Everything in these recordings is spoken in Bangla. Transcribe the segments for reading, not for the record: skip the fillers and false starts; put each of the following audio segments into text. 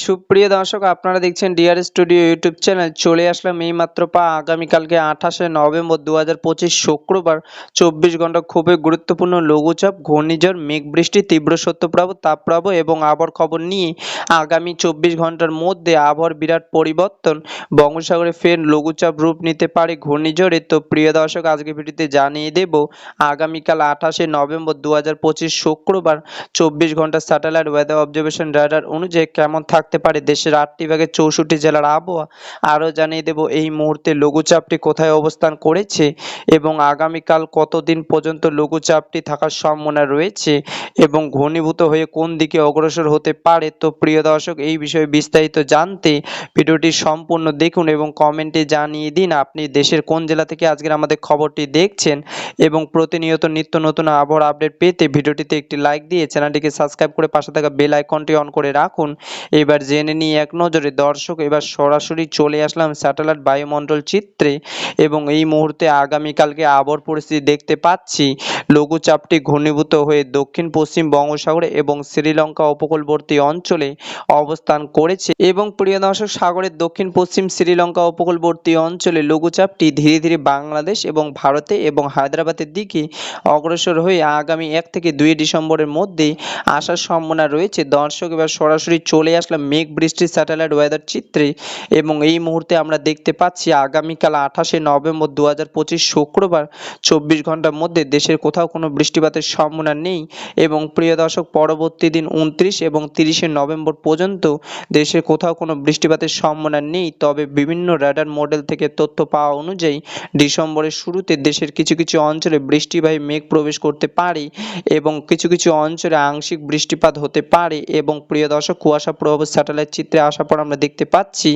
সুপ্রিয় দর্শক, আপনারা দেখছেন ডিআর স্টুডিও ইউটিউব চ্যানেল। চলে আসলাম এইমাত্র আগামীকালকে 28শে নভেম্বর 2025 শুক্রবার 24 ঘন্টা খুবই গুরুত্বপূর্ণ লঘুচাপ, ঘূর্ণিঝড়, মেঘ বৃষ্টি, তীব্র শৈত্যপ্রবাহ, তাপপ্রবাহ এবং আবহাওয়ার খবর নিয়ে আগামী 24 ঘন্টার মধ্যে আবহাওয়ার বিরাট পরিবর্তন, বঙ্গোপসাগরে ফের লঘুচাপ রূপ নিতে পারে ঘূর্ণিঝড়ে। তো প্রিয় দর্শক, আজকে ভিডিওতে জানিয়ে দেব আগামীকাল 28শে নভেম্বর 2025 শুক্রবার 24 ঘন্টা স্যাটেলাইট ওয়েদার অবজারভেশন রাডার অনুযায়ী কেমন থাকতে পারে দেশের 8টি বিভাগের 64 জেলার আবহাওয়া। আরও জানিয়ে দেব এই মুহূর্তে লঘুচাপটি কোথায় অবস্থান করেছে এবং আগামীকাল কতদিন পর্যন্ত লঘুচাপটি থাকার সম্ভাবনা রয়েছে এবং ঘনীভূত হয়ে কোন দিকে অগ্রসর হতে পারে। তো প্রিয় দর্শক, এই বিষয়ে বিস্তারিত জানতে ভিডিওটি সম্পূর্ণ দেখুন এবং কমেন্টে জানিয়ে দিন আপনি দেশের কোন জেলা থেকে আজকের আমাদের খবরটি দেখছেন এবং প্রতিনিয়ত নিত্য নতুন আবহাওয়ার আপডেট পেতে ভিডিওটিতে একটি লাইক দিয়ে চ্যানেলটিকে সাবস্ক্রাইব করে পাশে থাকা বেল আইকনটি অন করে রাখুন। এবার জেনে নিই এক নজরে দর্শক, এবার সরাসরি চলে আসলাম স্যাটেলাইট বায়ুমণ্ডল চিত্রে এবং এই মুহূর্তে আগামীকালকে আবহাওয়ার পরিস্থিতি দেখতে পাচ্ছি। লঘুচাপটি ঘনীভূত হয়ে দক্ষিণ পশ্চিম বঙ্গোপসাগরে এবং শ্রীলঙ্কা উপকূলবর্তী অঞ্চলে অবস্থান করেছে এবং প্রিয় দর্শক, সাগরের দক্ষিণ পশ্চিম শ্রীলঙ্কা উপকূলবর্তী অঞ্চলে লঘুচাপটি ধীরে ধীরে বাংলাদেশ এবং ভারতে এবং হায়দ্রাবাদের দিকে অগ্রসর হয়ে আগামী 1 থেকে 2 ডিসেম্বরের মধ্যে আসার সম্ভাবনা রয়েছে। দর্শক, এবার সরাসরি চলে আসলাম মেঘ বৃষ্টির স্যাটেলাইট ওয়েদার চিত্রে এবং এই মুহূর্তে আমরা দেখতে পাচ্ছি আগামীকাল 28শে নভেম্বর 2025 শুক্রবার 24 ঘন্টার মধ্যে দেশের কোথাও কোনো বৃষ্টিপাতের সম্ভাবনা নেই এবং প্রিয় দর্শক, পরবর্তী দিন 29 এবং 30শে নভেম্বর পর্যন্ত দেশের কোথাও কোনো বৃষ্টিপাতের সম্ভাবনা নেই। তবে বিভিন্ন রাডার মডেল থেকে তথ্য পাওয়া অনুযায়ী ডিসেম্বরের শুরুতে দেশের কিছু কিছু অঞ্চলে বৃষ্টিবাহী মেঘ প্রবেশ করতে পারে এবং কিছু কিছু অঞ্চলে আংশিক বৃষ্টিপাত হতে পারে এবং প্রিয় দর্শক, কুয়াশা প্রভাব স্যাটেলাইট চিত্রে আসার পর আমরা দেখতে পাচ্ছি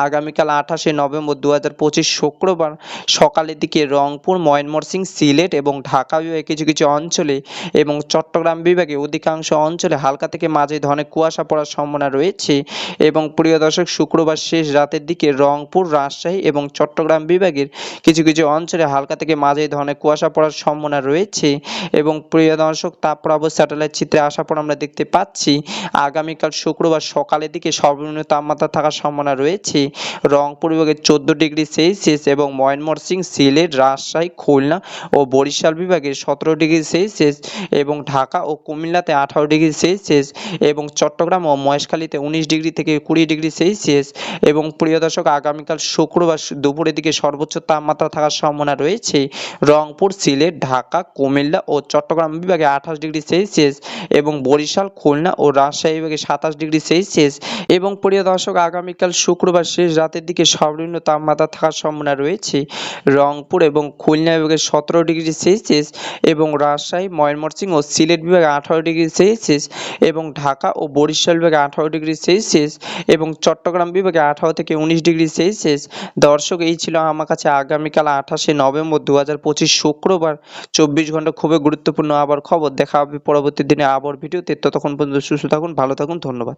আগামীকাল 28শে নভেম্বর 2025 শুক্রবার সকালের দিকে রংপুর, ময়মনসিংহ, সিলেট এবং ঢাকা বিভাগে কিছু কিছু অঞ্চলে এবং চট্টগ্রাম বিভাগে অধিকাংশ অঞ্চলে হালকা থেকে মাঝারি ধরনের কুয়াশা পড়ার সম্ভাবনা রয়েছে এবং প্রিয় দর্শক, শুক্রবার শেষ রাতের দিকে রংপুর, রাজশাহী এবং চট্টগ্রাম বিভাগের কিছু কিছু অঞ্চলে হালকা থেকে মাঝারি ধরনের কুয়াশা পড়ার সম্ভাবনা রয়েছে এবং প্রিয় দর্শক, তাপপ্রবাহ স্যাটেলাইট চিত্রে আসার পর আমরা দেখতে পাচ্ছি আগামীকাল শুক্রবার সকালের দিকে সর্বনিম্ন তাপমাত্রা থাকার সম্ভাবনা রয়েছে রংপুর বিভাগে 14 ডিগ্রি সেলসিয়াস এবং ময়মনসিংহ, সিলেট, রাজশাহী, খুলনা ও বরিশাল বিভাগে 17 ডিগ্রি সেলসিয়াস এবং ঢাকা ও কুমিল্লাতে 18 ডিগ্রি সেলসিয়াস এবং চট্টগ্রাম ও মহেশখালীতে 19 ডিগ্রি থেকে 20 ডিগ্রি সেলসিয়াস এবং প্রিয় দর্শক, আগামীকাল শুক্রবার দুপুরের দিকে সর্বোচ্চ তাপমাত্রা থাকার সম্ভাবনা রয়েছে রংপুর, সিলেট, ঢাকা, কুমিল্লা ও চট্টগ্রাম বিভাগে 28 ডিগ্রি সেলসিয়াস এবং বরিশাল, খুলনা ও রাজশাহী বিভাগে 27 ডিগ্রি সেলসিয়াস এবং প্রিয় দর্শক, আগামীকাল শুক্রবার শেষ রাতের দিকে সর্বনিম্ন তাপমাত্রা থাকার সম্ভাবনা রয়েছে রংপুর এবং খুলনা বিভাগে 17 ডিগ্রি সেলসিয়াস এবং রাজশাহী, ময়মনসিংহ ও সিলেট বিভাগে 18 ডিগ্রি সেলসিয়াস এবং ঢাকা ও বরিশাল বিভাগে 18 ডিগ্রি সেলসিয়াস এবং চট্টগ্রাম বিভাগে 18 থেকে 19 ডিগ্রি সেলসিয়াস। দর্শক, এই ছিল আমার কাছে আগামীকাল 28শে নভেম্বর 2025 শুক্রবার 24 ঘন্টা খুবই গুরুত্বপূর্ণ আবার খবর। দেখা হবে পরবর্তী দিনে আবার ভিডিওতে। ততক্ষণ পর্যন্ত সুস্থ থাকুন, ভালো থাকুন, ধন্যবাদ।